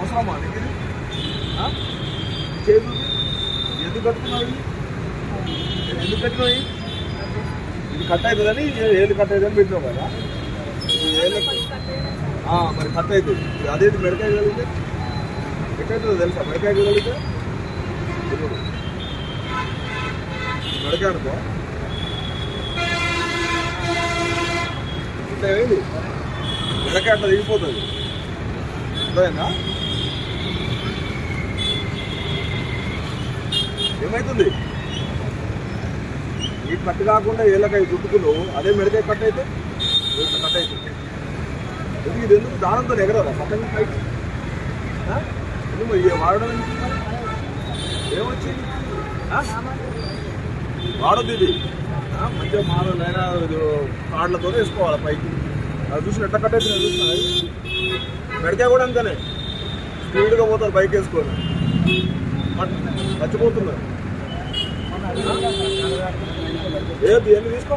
అవసరమా నీకు ఇది? చేతులు ఎందుకు కట్టుకున్నావు? ఎందుకు కట్టినావు? ఇది కట్ అవుతుందని ఏళ్ళు కట్ అవుతుందని పెట్టినావు కదా. మరి కట్ అవుతుంది. అదేది మెడకాయ కలిగితే ఎక్కడవుతుందో తెలుసా? మెడకాయ కలిగితే మెడకాయ అనుకో ఏంటి మెడకాయ అట్లా దిగిపోతుంది. అర్థమైందా? ఏమవుతుంది? ఈ కట్టు కాకుండా ఏళ్ళకాయ చుట్టుకున్నావు, అదే మెడకాయ కట్ అయితే కట్ అవుతుంది. ఇది ఎందుకు దానంతో ఎగరదా పక్కన పైకి? వాడడం ఏమొచ్చింది? వాడద్దు ఇది. మంచిగా మాలైనా కార్డులతో వేసుకోవాలి పైకి. అది చూసిన ఎట్లా కట్ అవుతుంది చూసిన. మెడకాయ కూడా అంతేనే స్పీడ్గా పోతారు బైక్ వేసుకొని, మర్చిపోతున్నారు. ఏది ఎన్ని తీసుకో.